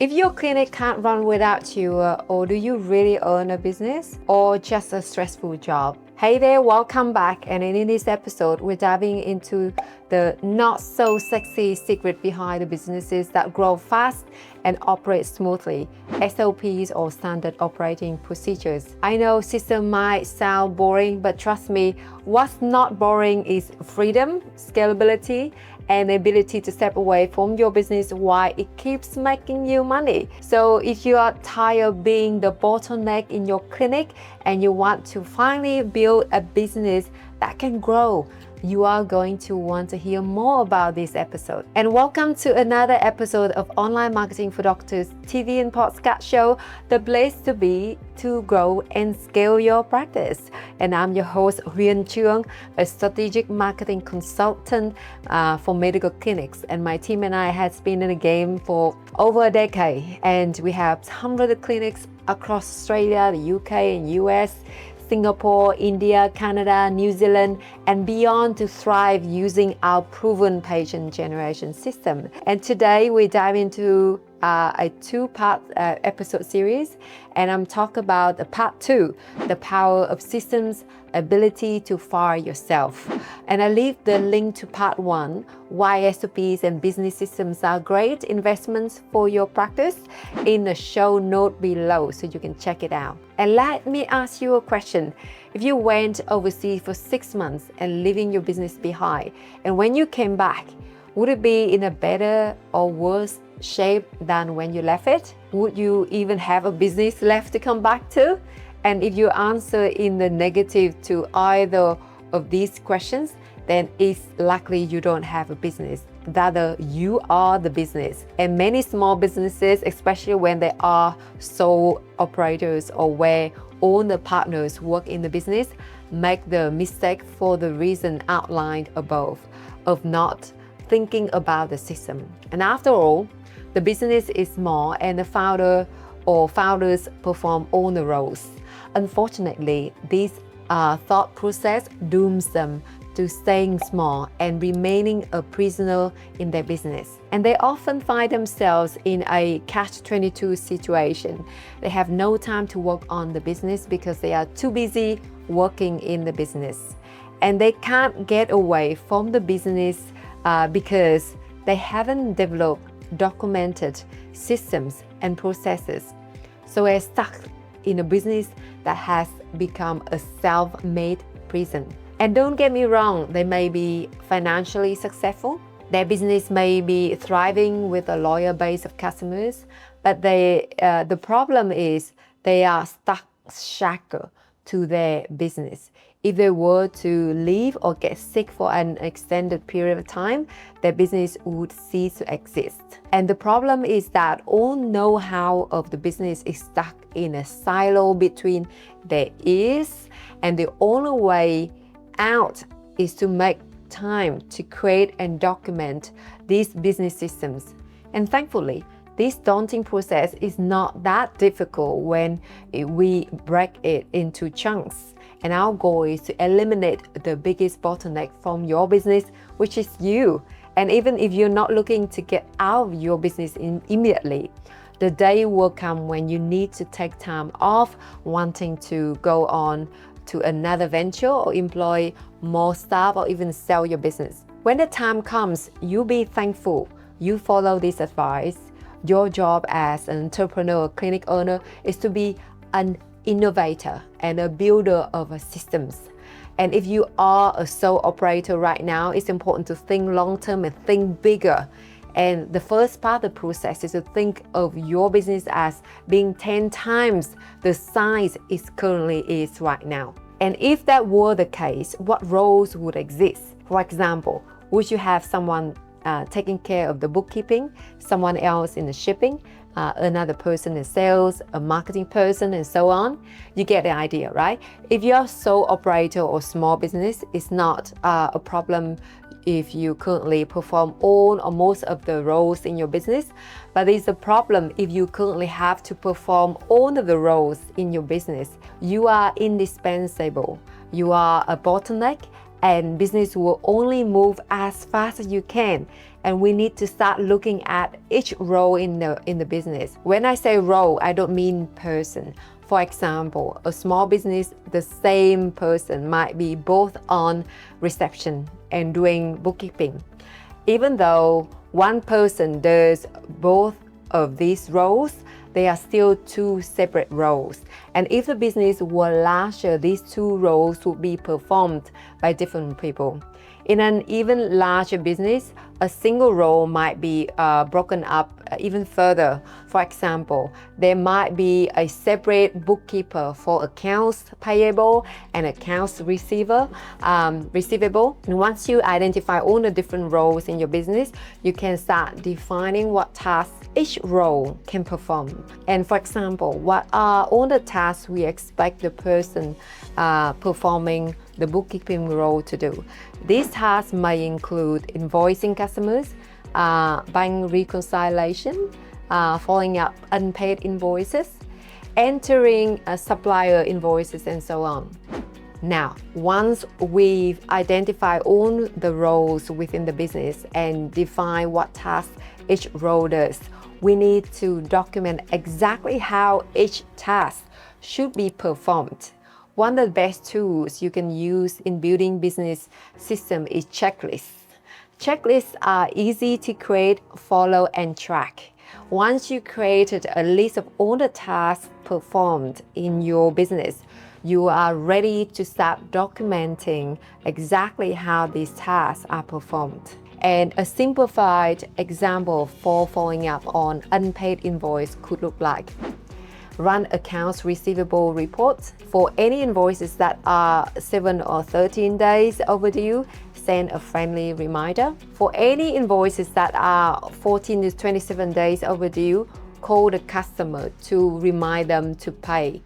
If your clinic can't run without you, or do you really own a business or just a stressful job? Hey there, welcome back. And in this episode, we're diving into the not so sexy secret behind the businesses that grow fast and operate smoothly, SOPs or standard operating procedures. I know system might sound boring, but trust me, what's not boring is freedom, scalability, and the ability to step away from your business while it keeps making you money. So if you are tired of being the bottleneck in your clinic and you want to finally build a business that can grow, you are going to want to hear more about this episode. And welcome to another episode of Online Marketing for Doctors TV and podcast show, the place to be to grow and scale your practice. And I'm your host, Huynh Chuong, a strategic marketing consultant for medical clinics. And my team and I have been in the game for over a decade. And we have hundreds of clinics across Australia, the UK and US, Singapore, India, Canada, New Zealand, and beyond to thrive using our proven patient generation system. And today we dive into a two-part episode series, and I'm talking about the part 2, the power of systems, ability to fire yourself. And I leave the link to part 1, why SOPs and business systems are great investments for your practice, in the show note below so you can check it out. And let me ask you a question. If you went overseas for 6 months and leaving your business behind, and when you came back, would it be in a better or worse shape than when you left it? Would you even have a business left to come back to? And if you answer in the negative to either of these questions, then it's likely you don't have a business. Rather, you are the business. And many small businesses, especially when they are sole operators or where owner partners work in the business, make the mistake for the reason outlined above of not thinking about the system. And after all, the business is small and the founder or founders perform all the roles. Unfortunately, this thought process dooms them to staying small and remaining a prisoner in their business. And they often find themselves in a catch-22 situation. They have no time to work on the business because they are too busy working in the business. And they can't get away from the business because they haven't developed documented systems and processes. So they're stuck in a business that has become a self-made prison. And don't get me wrong, they may be financially successful. Their business may be thriving with a loyal base of customers, but the problem is they are stuck shackled to their business. If they were to leave or get sick for an extended period of time, their business would cease to exist. And the problem is that all know-how of the business is stuck in a silo between their ears, and the only way out is to make time to create and document these business systems. And thankfully, this daunting process is not that difficult when we break it into chunks. And our goal is to eliminate the biggest bottleneck from your business, which is you. And even if you're not looking to get out of your business immediately, the day will come when you need to take time off, wanting to go on to another venture or employ more staff or even sell your business. When the time comes, you'll be thankful you follow this advice. Your job as an entrepreneur or clinic owner is to be an innovator and a builder of systems. And if you are a sole operator right now, it's important to think long-term and think bigger. And the first part of the process is to think of your business as being 10 times the size it currently is right now. And if that were the case, what roles would exist? For example, would you have someone taking care of the bookkeeping, someone else in the shipping, another person in sales, a marketing person, and so on? You get the idea, right? If you're a sole operator or small business, it's not a problem if you currently perform all or most of the roles in your business, but it's a problem if you currently have to perform all of the roles in your business. You are indispensable. You are a bottleneck, and business will only move as fast as you can. and we need to start looking at each role in the business. When I say role, I don't mean person. For example, a small business, the same person might be both on reception and doing bookkeeping. Even though one person does both of these roles, they are still two separate roles. And if the business were larger, these two roles would be performed by different people. In an even larger business, a single role might be broken up even further. For example, there might be a separate bookkeeper for accounts payable and accounts receivable. And once you identify all the different roles in your business, you can start defining what tasks each role can perform. And for example, what are all the tasks we expect the person performing the bookkeeping role to do? These tasks may include invoicing customers, bank reconciliation, following up unpaid invoices, entering supplier invoices, and so on. Now, once we've identified all the roles within the business and define what tasks each role does, we need to document exactly how each task should be performed. One of the best tools you can use in building business system is checklists. Checklists are easy to create, follow, and track. Once you created a list of all the tasks performed in your business, you are ready to start documenting exactly how these tasks are performed. And a simplified example for following up on unpaid invoice could look like: run accounts receivable reports. For any invoices that are 7 or 13 days overdue, send a friendly reminder. For any invoices that are 14 to 27 days overdue, call the customer to remind them to pay.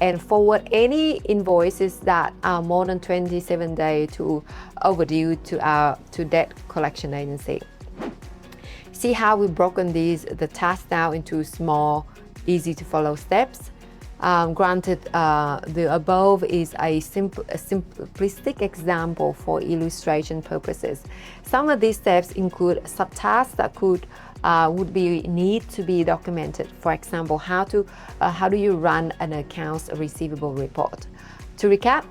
And forward any invoices that are more than 27 days overdue to debt collection agency. See how we've broken the tasks down into small, easy to follow steps. Granted, the above is a simplistic example for illustration purposes. Some of these steps include subtasks that need to be documented. For example, how do you run an accounts receivable report? To recap,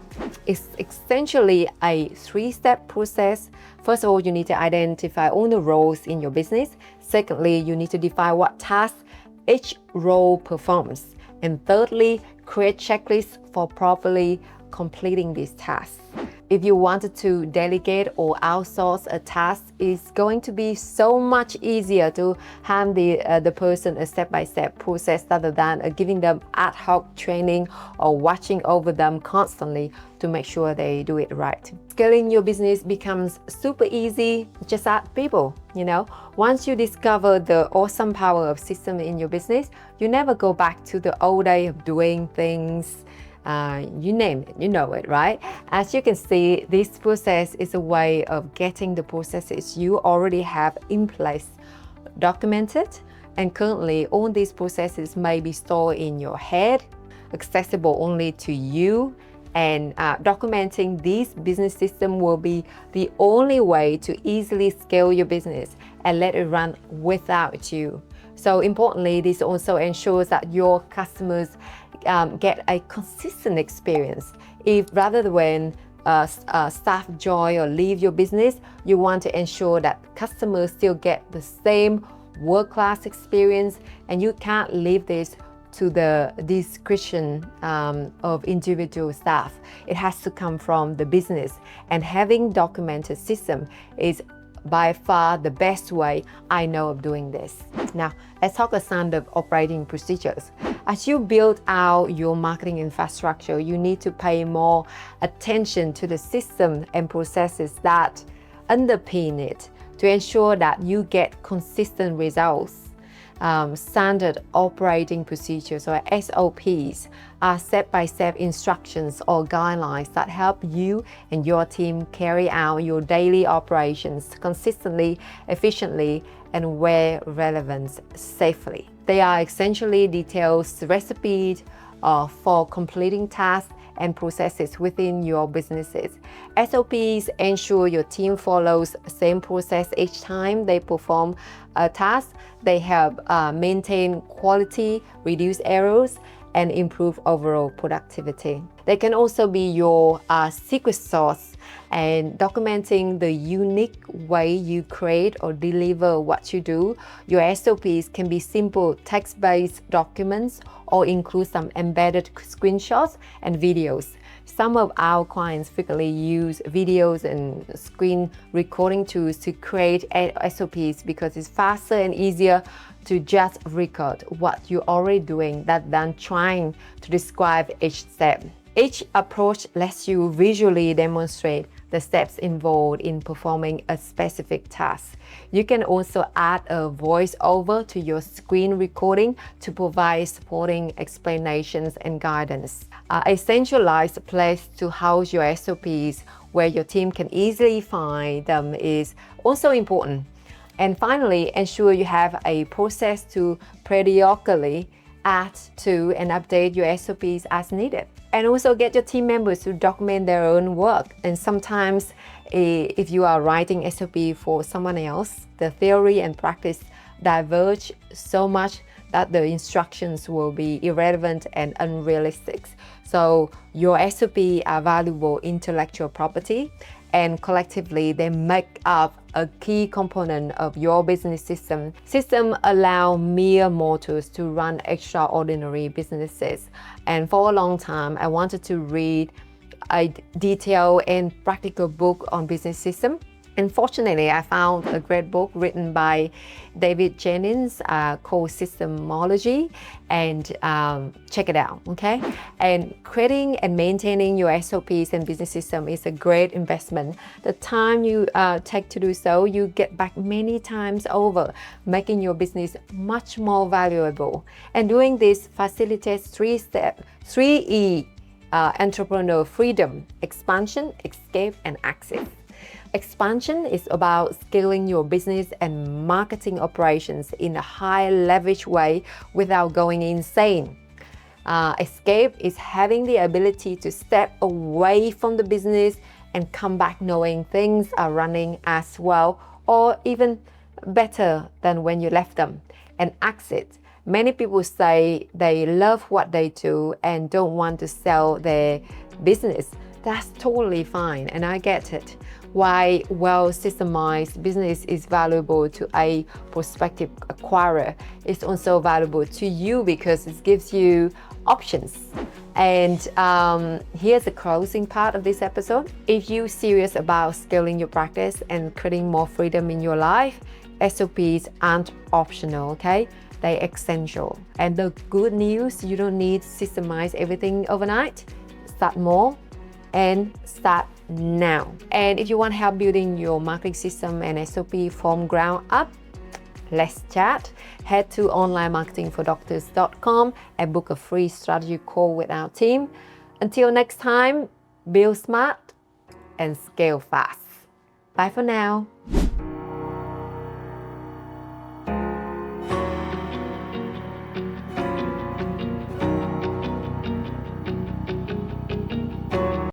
it's essentially a 3-step process. First of all, you need to identify all the roles in your business. Secondly, you need to define what tasks each role performs. And thirdly, create checklists for properly completing these tasks. If you wanted to delegate or outsource a task, it's going to be so much easier to hand the person a step-by-step process rather than giving them ad hoc training or watching over them constantly to make sure they do it right. Scaling your business becomes super easy. Just add people, Once you discover the awesome power of system in your business, you never go back to the old day of doing things. You name it, you know it, right? As you can see, this process is a way of getting the processes you already have in place documented, and currently all these processes may be stored in your head, accessible only to you, and documenting this business system will be the only way to easily scale your business and let it run without you. So importantly, this also ensures that your customers get a consistent experience. If rather than staff join or leave your business, you want to ensure that customers still get the same world-class experience, and you can't leave this to the discretion of individual staff. It has to come from the business, and having documented system is by far the best way I know of doing this. Now, let's talk a standard operating procedures. As you build out your marketing infrastructure, you need to pay more attention to the system and processes that underpin it to ensure that you get consistent results. Standard operating procedures, or SOPs, are step-by-step instructions or guidelines that help you and your team carry out your daily operations consistently, efficiently, and where relevant, safely. They are essentially detailed recipes for completing tasks and processes within your businesses. SOPs ensure your team follows the same process each time they perform a task. They help maintain quality, reduce errors, and improve overall productivity. They can also be your secret sauce and documenting the unique way you create or deliver what you do. Your SOPs can be simple text-based documents or include some embedded screenshots and videos. Some of our clients frequently use videos and screen recording tools to create SOPs because it's faster and easier to just record what you're already doing than trying to describe each step. Each approach lets you visually demonstrate the steps involved in performing a specific task. You can also add a voiceover to your screen recording to provide supporting explanations and guidance. A centralized place to house your SOPs where your team can easily find them is also important. And finally, ensure you have a process to periodically add to and update your SOPs as needed. And also get your team members to document their own work. And sometimes if you are writing SOP for someone else, the theory and practice diverge so much that the instructions will be irrelevant and unrealistic. So your SOP are valuable intellectual property, and collectively they make up a key component of your business system. Systems allow mere mortals to run extraordinary businesses. And for a long time, I wanted to read a detailed and practical book on business system. And fortunately, I found a great book written by David Jennings called Systemology, and check it out, okay? And creating and maintaining your SOPs and business system is a great investment. The time you take to do so, you get back many times over, making your business much more valuable. And doing this facilitates 3E entrepreneur freedom: expansion, escape, and exit. Expansion is about scaling your business and marketing operations in a high leverage way without going insane. Escape is having the ability to step away from the business and come back knowing things are running as well or even better than when you left them. And exit. Many people say they love what they do and don't want to sell their business. That's totally fine, and I get it. Why well-systemized business is valuable to a prospective acquirer is also valuable to you because it gives you options. And here's the closing part of this episode. If you're serious about scaling your practice and creating more freedom in your life, SOPs aren't optional, okay? They're essential. And the good news, you don't need to systemize everything overnight. Start more and start now. And if you want help building your marketing system and SOP from ground up, let's chat. Head to onlinemarketingfordoctors.com and book a free strategy call with our team. Until next time, build smart and scale fast. Bye for now.